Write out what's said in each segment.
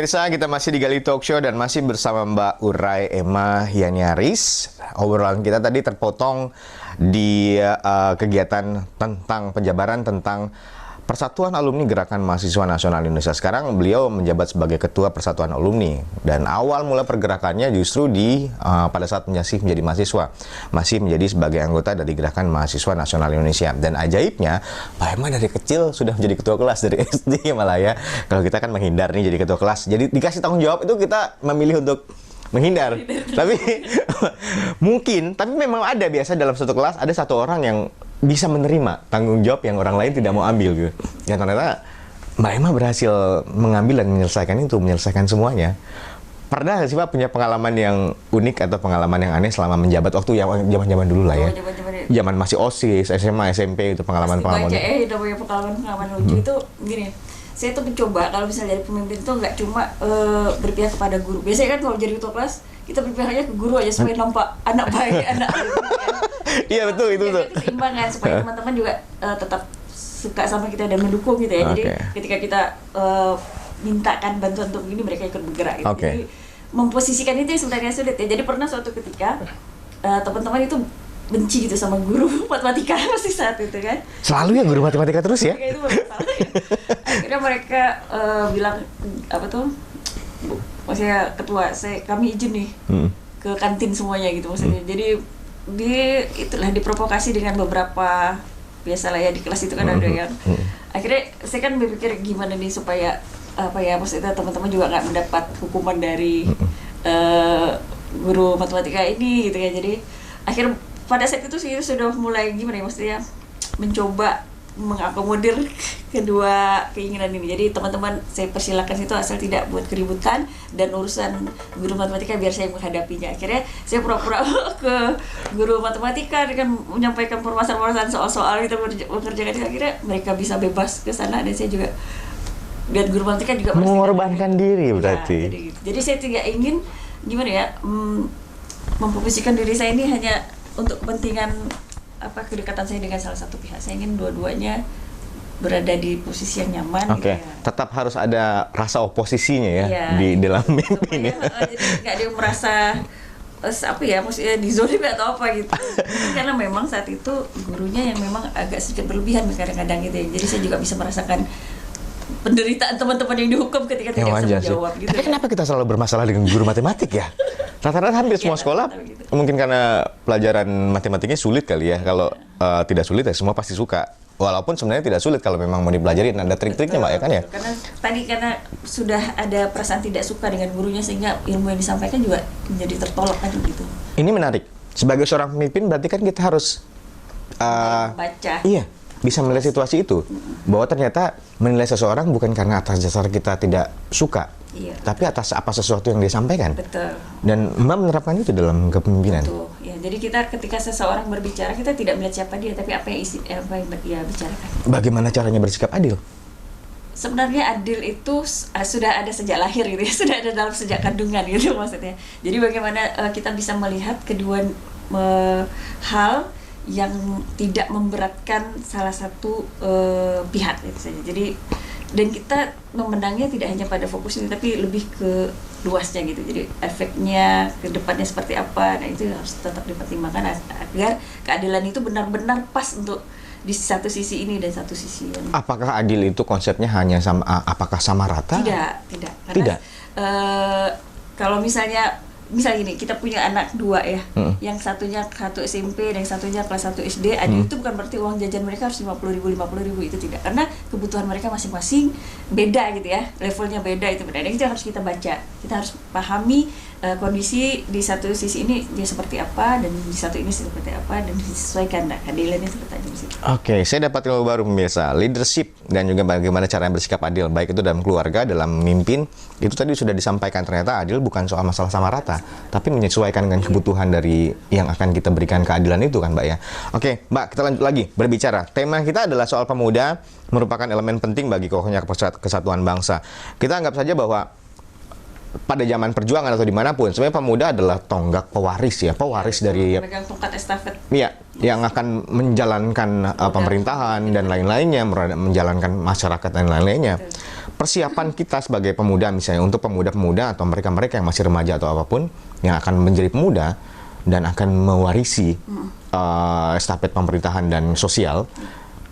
Pemirsa, kita masih di Gali Talk Show dan masih bersama Mbak Uray Emma Hianiaris. Obrolan kita tadi terpotong di kegiatan tentang penjabaran tentang Persatuan Alumni Gerakan Mahasiswa Nasional Indonesia. Sekarang beliau menjabat sebagai Ketua Persatuan Alumni. Dan awal mula pergerakannya justru pada saat masih menjadi mahasiswa. Masih menjadi sebagai anggota dari Gerakan Mahasiswa Nasional Indonesia. Dan ajaibnya, Pak Emma dari kecil sudah menjadi ketua kelas dari SD malah ya. Kalau kita kan menghindar nih jadi ketua kelas. Jadi dikasih tanggung jawab itu kita memilih untuk menghindar. Tapi tapi memang ada biasa dalam satu kelas ada satu orang yang bisa menerima tanggung jawab yang orang lain tidak mau ambil gitu. Ya ternyata Mbak Emma berhasil mengambil dan menyelesaikan semuanya. Pernah nggak sih Pak punya pengalaman yang unik atau pengalaman yang aneh selama menjabat waktu yang zaman-zaman dulu lah ya? Zaman masih OSIS, SMA, SMP itu pengalaman-pengalaman. Pasti udah punya pengalaman lucu itu gini. Saya tuh mencoba kalau misalnya jadi pemimpin itu nggak cuma berpihak kepada guru. Biasanya kan kalau jadi ketua kelas kita berpihaknya ke guru aja supaya nampak anak baik, anak Iya betul itu tuh. Keseimbangan supaya teman-teman juga tetap suka sama kita dan mendukung gitu ya. Jadi ketika kita mintakan bantuan untuk ini mereka ikut bergerak gitu. Jadi memposisikan itu sebenarnya sulit ya. Jadi pernah suatu ketika teman-teman itu benci gitu sama guru matematika pasti saat itu kan. Selalu ya guru matematika terus ya. Itu masalah ya. Akhirnya mereka bilang apa tuh? Maksudnya ketua, kami izin nih ke kantin semuanya gitu maksudnya. Jadi itulah diprovokasi dengan beberapa biasalah ya di kelas itu kan ada yang akhirnya saya kan berpikir gimana nih supaya apa ya maksudnya teman-teman juga nggak mendapat hukuman dari guru matematika ini gitu ya. Jadi akhirnya pada saat itu sih sudah mulai gimana ya maksudnya mencoba mengakomodir kedua keinginan ini. Jadi teman-teman saya persilakan situ asal tidak buat keributan dan urusan guru matematika biar saya menghadapinya. Akhirnya saya pura-pura ke guru matematika dengan menyampaikan permasalahan soal-soal itu mengerjakan itu. Akhirnya mereka bisa bebas ke sana dan saya juga dan guru matematika juga mengorbankan diri berarti. Ya, jadi saya tidak ingin gimana ya memposisikan diri saya ini hanya untuk kepentingan kedekatan saya dengan salah satu pihak. Saya ingin dua-duanya berada di posisi yang nyaman. Ya. Tetap harus ada rasa oposisinya ya di dalam mimpi ya. Jadi nggak ada yang merasa maksudnya dizolim atau apa gitu. Karena memang saat itu gurunya yang memang agak sedikit berlebihan kadang-kadang gitu ya. Jadi saya juga bisa merasakan penderitaan teman-teman yang dihukum ketika tidak bisa menjawab gitu. Tapi kenapa kita selalu bermasalah dengan guru matematik ya? Rata-rata hampir semua sekolah gitu. Mungkin karena pelajaran matematiknya sulit kali ya. Kalau tidak sulit ya semua pasti suka. Walaupun sebenarnya tidak sulit kalau memang mau dipelajari, ada trik-triknya Mbak ya kan ya? Karena sudah ada perasaan tidak suka dengan gurunya sehingga ilmu yang disampaikan juga menjadi tertolak kan gitu. Ini menarik. Sebagai seorang pemimpin berarti kan kita harus baca. Iya, bisa melihat situasi itu. Bahwa ternyata menilai seseorang bukan karena atas dasar kita tidak suka. Iya. Tapi atas apa sesuatu yang dia sampaikan. Betul. Dan Mbak menerapkan itu dalam kepemimpinan. Betul. Ya, jadi kita ketika seseorang berbicara kita tidak melihat siapa dia, tapi apa yang dia bicarakan. Bagaimana caranya bersikap adil? Sebenarnya adil itu sudah ada sejak lahir gitu ya, sudah ada dalam sejak kandungan gitu maksudnya. Jadi bagaimana kita bisa melihat kedua hal yang tidak memberatkan salah satu pihak gitu saja. Jadi dan kita memandangnya tidak hanya pada fokus ini tapi lebih ke luasnya gitu. Jadi efeknya ke depannya seperti apa. Nah, itu harus tetap dipertimbangkan agar keadilan itu benar-benar pas untuk di satu sisi ini dan satu sisi yang. Apakah adil itu konsepnya hanya apakah sama rata? Tidak. Karena kalau misalnya gini, kita punya anak dua ya, yang satunya satu SMP dan yang satunya kelas 1 SD, adil itu bukan berarti uang jajan mereka harus 50.000, itu tidak, karena kebutuhan mereka masing-masing beda gitu ya, levelnya beda itu beda, dan itu harus kita baca, kita harus pahami kondisi di satu sisi ini dia seperti apa dan di satu ini seperti apa dan disesuaikan. Nah, keadilannya seperti apa di situ. Oke, saya dapat ilmu baru pemirsa, leadership dan juga bagaimana cara bersikap adil, baik itu dalam keluarga, dalam memimpin, itu tadi sudah disampaikan. Ternyata adil bukan soal masalah sama rata, tapi menyesuaikan dengan kebutuhan dari yang akan kita berikan keadilan itu kan Mbak ya. Oke Mbak, kita lanjut lagi berbicara. Tema kita adalah soal pemuda merupakan elemen penting bagi kokohnya kesatuan bangsa. Kita anggap saja bahwa pada zaman perjuangan atau dimanapun, sebenarnya pemuda adalah tonggak pewaris ya, dari megang tongkat estafet. Iya, yang akan menjalankan pemerintahan dan lain-lainnya, menjalankan masyarakat dan lain-lainnya. persiapan kita sebagai pemuda misalnya untuk pemuda-pemuda atau mereka-mereka yang masih remaja atau apapun yang akan menjadi pemuda dan akan mewarisi estafet pemerintahan dan sosial,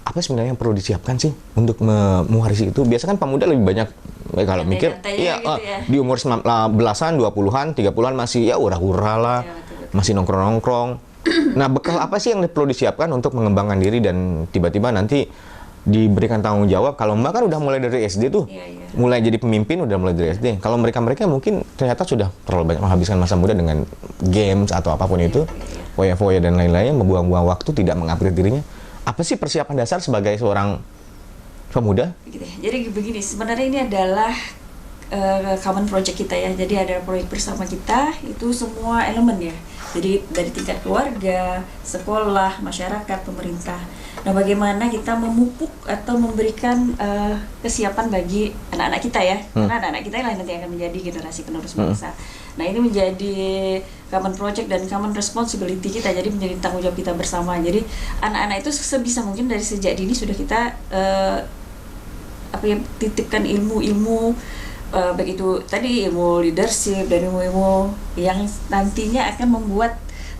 apa sebenarnya yang perlu disiapkan sih untuk mewarisi itu? Biasa kan pemuda lebih banyak kalau mikir, iya gitu ya. di umur belasan, 20-an, 30-an masih ya ura-ura lah, Ya, betul. masih nongkrong-nongkrong. Nah, bekal apa sih yang perlu disiapkan untuk mengembangkan diri dan tiba-tiba nanti diberikan tanggung jawab? Kalau Mbak kan udah mulai dari SD tuh, Iya, iya. mulai jadi pemimpin udah mulai dari SD. Kalau mereka-mereka mungkin ternyata sudah terlalu banyak menghabiskan masa muda dengan games atau apapun itu, foya-foya dan lain-lainnya, membuang-buang waktu, tidak mengupgrade dirinya. Apa sih persiapan dasar sebagai seorang pemuda? Gitu ya. Jadi begini, sebenarnya ini adalah common project kita ya. Jadi ada proyek bersama kita, itu semua elemen ya. Jadi dari tingkat keluarga, sekolah, masyarakat, pemerintah. Nah, bagaimana kita memupuk atau memberikan kesiapan bagi anak-anak kita ya. Karena anak-anak kita lah nanti akan menjadi generasi penerus bangsa. Nah, ini menjadi common project dan common responsibility kita. Jadi menjadi tanggung jawab kita bersama. Jadi anak-anak itu sebisa mungkin dari sejak dini sudah kita titipkan ilmu-ilmu baik itu tadi ilmu leadership dan ilmu-ilmu yang nantinya akan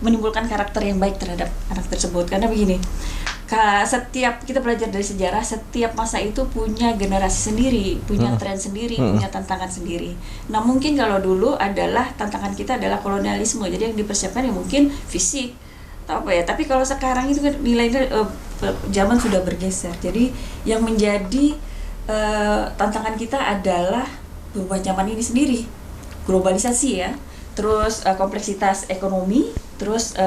menimbulkan karakter yang baik terhadap anak tersebut. Karena begini, setiap kita belajar dari sejarah, setiap masa itu punya generasi sendiri, punya tren sendiri, punya tantangan sendiri. Nah, mungkin kalau dulu adalah tantangan kita adalah kolonialisme, jadi yang dipersiapkan ya mungkin fisik atau apa ya. Tapi kalau sekarang itu kan nilai-nilai zaman sudah bergeser. Jadi yang menjadi tantangan kita adalah perubahan zaman ini sendiri, globalisasi ya, terus kompleksitas ekonomi, terus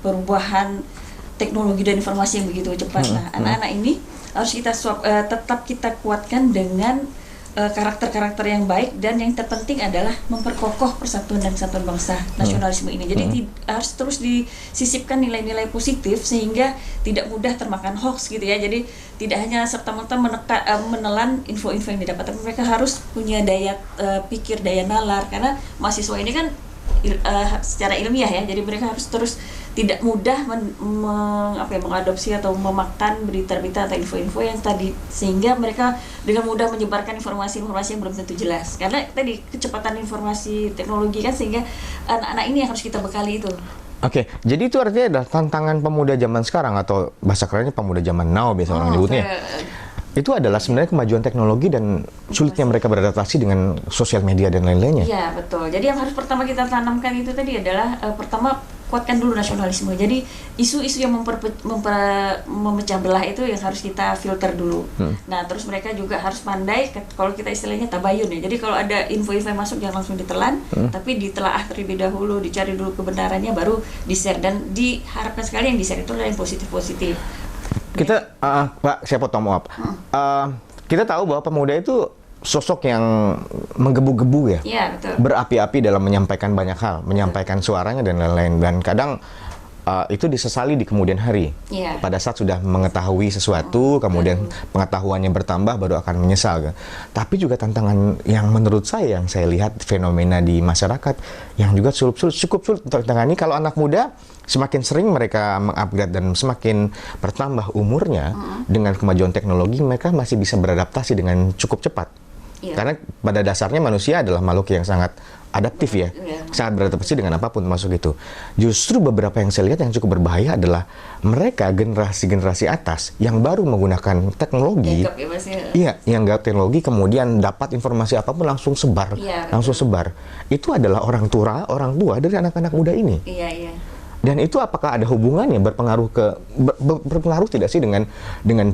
perubahan teknologi dan informasi yang begitu cepat. Nah, anak-anak ini harus kita tetap kita kuatkan dengan karakter-karakter yang baik, dan yang terpenting adalah memperkokoh persatuan dan kesatuan bangsa, nasionalisme ini. Jadi harus terus disisipkan nilai-nilai positif sehingga tidak mudah termakan hoax gitu ya. Jadi tidak hanya serta-merta menelan info-info yang didapat, tapi mereka harus punya daya pikir, daya nalar, karena mahasiswa ini kan secara ilmiah ya. Jadi mereka harus terus tidak mudah mengadopsi atau memakan berita-berita atau info-info yang tadi, sehingga mereka dengan mudah menyebarkan informasi-informasi yang belum tentu jelas. Karena tadi kecepatan informasi teknologi kan, sehingga anak-anak ini yang harus kita bekali itu. Oke, jadi itu artinya adalah tantangan pemuda zaman sekarang, atau bahasa kerennya pemuda zaman now biasa orang nyebutnya. Itu adalah sebenarnya kemajuan teknologi dan sulitnya mereka beradaptasi dengan sosial media dan lain-lainnya. Iya, betul. Jadi yang harus pertama kita tanamkan itu tadi adalah pertama kuatkan dulu nasionalisme. Jadi isu-isu yang memecah belah itu yang harus kita filter dulu. Nah, terus mereka juga harus pandai, kalau kita istilahnya tabayun ya. Jadi kalau ada info-info yang masuk jangan langsung ditelan, tapi ditelaah terlebih dahulu, dicari dulu kebenarannya, baru di-share. Dan diharapkan sekali yang di-share itu adalah yang positif-positif. Kita, Pak, saya potong, maaf. Kita tahu bahwa pemuda itu sosok yang menggebu-gebu ya, Iya, betul. berapi-api dalam menyampaikan banyak hal, menyampaikan suaranya dan lain-lain. Dan kadang itu disesali di kemudian hari. Iya. Pada saat sudah mengetahui sesuatu, kemudian pengetahuannya bertambah, baru akan menyesal. Tapi juga tantangan yang menurut saya, yang saya lihat fenomena di masyarakat, yang juga cukup sulit untuk ditangani kalau anak muda. Semakin sering mereka mengupgrade dan semakin bertambah umurnya dengan kemajuan teknologi, mereka masih bisa beradaptasi dengan cukup cepat. Iya. Karena pada dasarnya manusia adalah makhluk yang sangat adaptif ya, Iya. sangat beradaptasi dengan apapun termasuk itu. Justru beberapa yang saya lihat yang cukup berbahaya adalah mereka generasi-generasi atas yang baru menggunakan teknologi. Gagap ya, Mas, ya. Iya, yang gak teknologi kemudian dapat informasi apapun langsung sebar, Iya, betul. langsung sebar. Itu adalah orang tua dari anak-anak muda ini. Iya, iya. Dan itu apakah ada hubungannya berpengaruh tidak sih dengan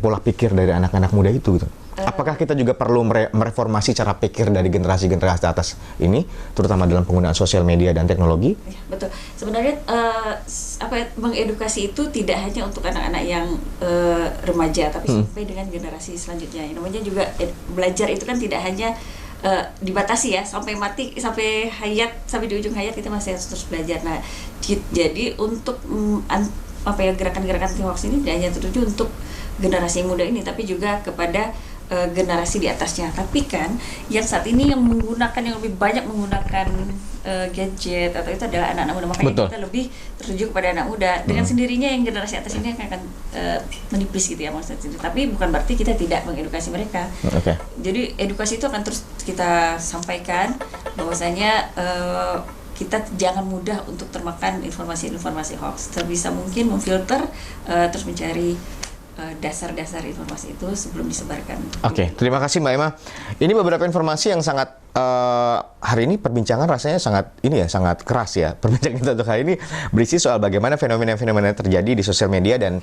pola pikir dari anak-anak muda itu gitu? Apakah kita juga perlu mereformasi cara pikir dari generasi-generasi atas ini, terutama dalam penggunaan sosial media dan teknologi? Ya, betul. Sebenarnya mengedukasi itu tidak hanya untuk anak-anak yang remaja, tapi sampai dengan generasi selanjutnya. Namanya juga belajar itu kan tidak hanya dibatasi ya sampai mati, sampai di ujung hayat kita masih harus terus belajar. Nah, jadi untuk gerakan-gerakan anti hoax ini tidak hanya tertuju untuk generasi muda ini, tapi juga kepada generasi di atasnya. Tapi kan yang saat ini yang lebih banyak menggunakan gadget atau itu adalah anak-anak muda. Makanya Betul. kita lebih tertuju kepada anak muda. Dengan sendirinya yang generasi atas ini akan menipis gitu ya maksudnya. Tapi bukan berarti kita tidak mengedukasi mereka. Oke. Jadi edukasi itu akan terus kita sampaikan bahwasanya kita jangan mudah untuk termakan informasi-informasi hoax. Sebisa mungkin memfilter terus mencari dasar-dasar informasi itu sebelum disebarkan. Oke, terima kasih Mbak Emma. Ini beberapa informasi yang sangat hari ini perbincangan rasanya sangat keras ya. Perbincangan kita untuk hari ini berisi soal bagaimana fenomena-fenomena terjadi di sosial media dan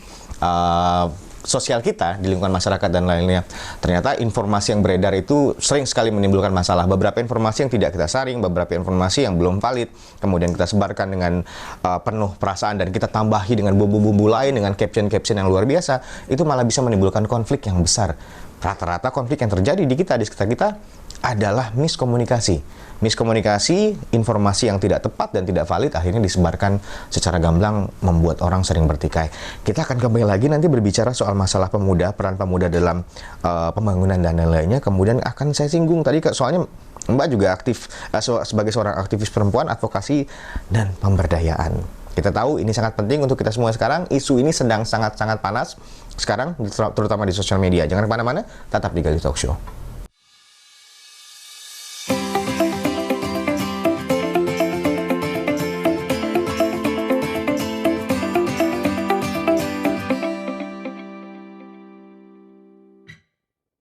sosial kita di lingkungan masyarakat dan lainnya. Ternyata informasi yang beredar itu sering sekali menimbulkan masalah. Beberapa informasi yang tidak kita saring, beberapa informasi yang belum valid, kemudian kita sebarkan dengan penuh perasaan dan kita tambahi dengan bumbu-bumbu lain, dengan caption-caption yang luar biasa, itu malah bisa menimbulkan konflik yang besar. Rata-rata konflik yang terjadi di sekitar kita adalah miskomunikasi. Miskomunikasi, informasi yang tidak tepat dan tidak valid akhirnya disebarkan secara gamblang, membuat orang sering bertikai. Kita akan kembali lagi nanti berbicara soal masalah pemuda, peran pemuda dalam pembangunan dan lain-lainnya. Kemudian akan saya singgung tadi, soalnya Mbak juga aktif sebagai seorang aktivis perempuan, advokasi dan pemberdayaan. Kita tahu ini sangat penting untuk kita semua sekarang. Isu ini sedang sangat-sangat panas sekarang, terutama di sosial media. Jangan kemana-mana, tetap di Gali Talk Show.